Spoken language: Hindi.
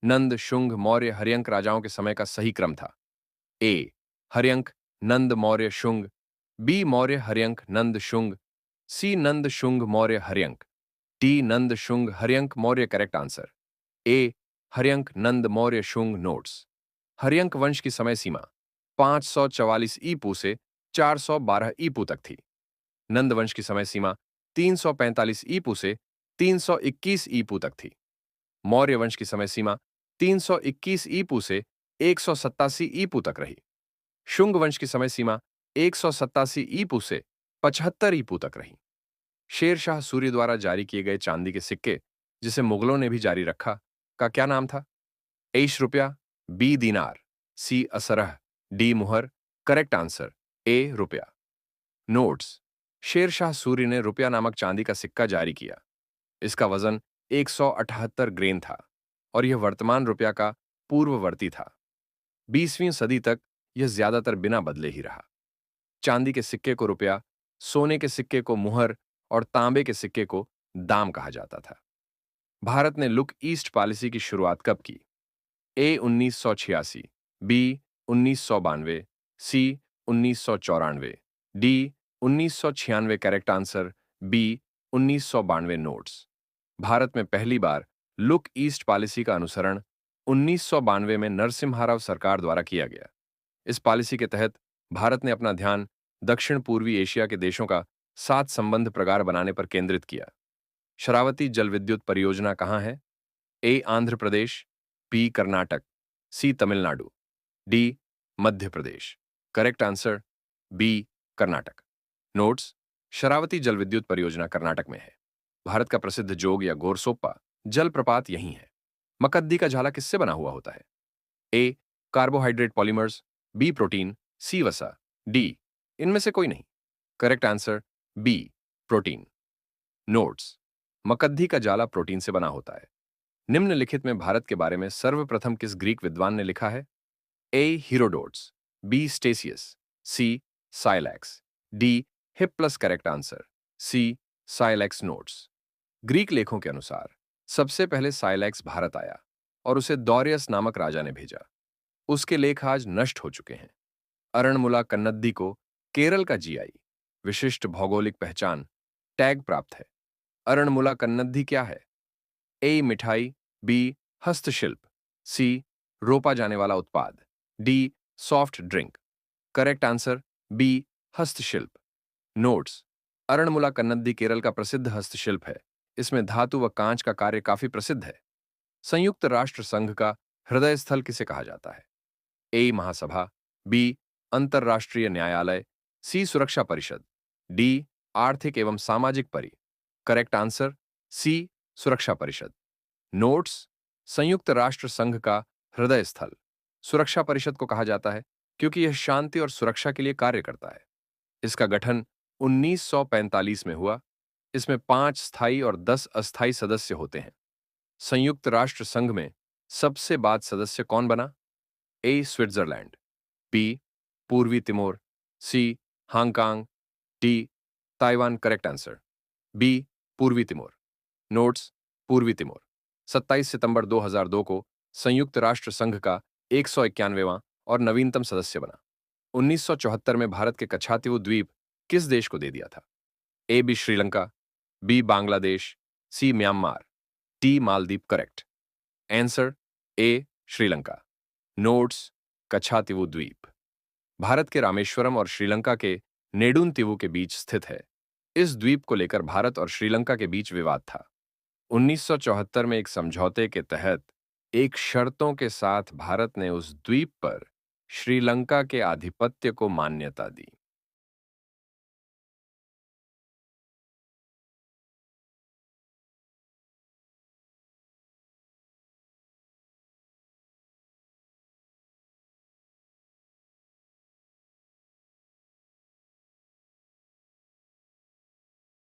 नंद, शुंग, मौर्य, हर्यंक राजाओं के समय का सही क्रम था? A. Haryanka, Nanda, Maurya, Shunga. B. Maurya, Haryanka, Nanda, Shunga. C. Nanda, Shunga, Maurya, Haryanka. D. Nanda, Shunga, Haryanka, Maurya. Correct answer A. Haryanka, Nanda, Maurya, Shunga. Notes. Haryanka वंश की समय सीमा 544 ईपू से 412 ईपू तक थी। नंद वंश की समय सीमा 345 ईपू से 321 ईपू तक थी। मौर्य वंश की समय सीमा 321 ईपू से 187 ईपू तक रही। शुंग वंश की समय सीमा 187 ईपू से 75 ईपू तक रही। शेर शाह सूरी द्वारा जारी किए गए चांदी के सिक्के, जिसे मुगलों ने भी जारी रखा, का क्या नाम था? ए रुपया, बी दीनार, सी असरह, डी मुहर। करेक्ट आंसर ए रुपया। नोट्स। शेर शाह सूरी ने रुपया नामक चांदी का सिक्का जारी किया। इसका वजन 178 ग्रेन था और यह वर्तमान रुपया का पूर्ववर्ती था। 20वीं सदी तक यह ज्यादातर बिना बदले ही रहा। चांदी के सिक्के को रुपया, सोने के सिक्के को मुहर और तांबे के सिक्के को दाम कहा जाता था। भारत ने लुक ईस्ट पॉलिसी की शुरुआत कब की? A 1986, B 1992, C 1994, D 1996। Correct answer B 1992। Notes. भारत में पहली बार लुक ईस्ट पॉलिसी का अनुसरण 1992 में नरसिम्हा राव सरकार द्वारा किया गया। इस पॉलिसी के तहत भारत ने अपना ध्यान दक्षिण पूर्वी एशिया के देशों का साथ संबंध प्रगाढ़ बनाने पर केंद्रित किया। शरावती जल विद्युत परियोजना कहाँ है? A Andhra Pradesh, B Karnataka, C Tamil Nadu, D Madhya Pradesh. Correct answer B Karnataka. Notes. Sharavathi जल विद्युत परियोजना कर्नाटक में है। भारत का प्रसिद्ध जोग या गोरसोप्पा जलप्रपात यहीं है। मकद्दी का झाला किससे बना हुआ होता है? A carbohydrate polymers, B protein, C वसा, डी इनमें से कोई नहीं। Correct answer B protein. Notes. मकद्दी का जाला प्रोटीन से बना होता है। निम्नलिखित में भारत के बारे में सर्वप्रथम किस ग्रीक विद्वान ने लिखा है? A Herodotus, B Ctesias, C Scylax, D Hippalus. Correct answer C Scylax. Notes. Greek लेखों के अनुसार सबसे पहले साइलैक्स भारत आया और उसे दौरियस नामक राजा ने भेजा। उसके लेख आज नष्ट हो चुके हैं। अरणमुला कन्नद्दी को केरल का जीआई विशिष्ट भौगोलिक पहचान टैग प्राप्त है। अरणमुला कन्नद्दी क्या है? ए मिठाई, बी हस्तशिल्प, सी रोपा जाने वाला उत्पाद, D soft drink. Correct answer B हस्तशिल्प। नोट्स। अरणमुला कन्नद्दी केरल का प्रसिद्ध हस्तशिल्प है। इसमें धातु व कांच का कार्य काफी प्रसिद्ध है। संयुक्त राष्ट्र संघ का हृदय स्थल किसे कहा जाता है? ए महासभा, बी अंतर्राष्ट्रीय न्यायालय, सी सुरक्षा परिषद, डी आर्थिक एवं सामाजिक परि। करेक्ट आंसर सी सुरक्षा परिषद। नोट्स। संयुक्त राष्ट्र संघ का हृदय स्थल सुरक्षा परिषद को कहा जाता है क्योंकि यह शांति और सुरक्षा के लिए कार्य करता है। इसका गठन 1945 में हुआ। इसमें 5 स्थायी और 10 अस्थायी सदस्य होते हैं। संयुक्त राष्ट्र संघ में सबसे बाद सदस्य कौन बना? ए स्विट्जरलैंड, बी पूर्वी Timor, C Hong Kong, D Taiwan. Correct answer B पूर्वी तिमोर। नोट्स। पूर्वी तिमोर 27 सितंबर 2002 को संयुक्त राष्ट्र संघ का 191वां और नवीनतम सदस्य बना। 1974 में भारत के कच्छातिवु द्वीप किस देश को दे दिया था? A B Sri Lanka, B Bangladesh, C Myanmar, D Maldives. Correct answer A Sri Lanka. Notes. Katchatheevu द्वीप भारत के रामेश्वरम और श्रीलंका के नेडुनतिवु के बीच स्थित है। इस द्वीप को लेकर भारत और श्रीलंका के बीच विवाद था। 1974 में एक समझौते के तहत एक शर्तों के साथ भारत ने उस द्वीप पर श्रीलंका के आधिपत्य को मान्यता दी।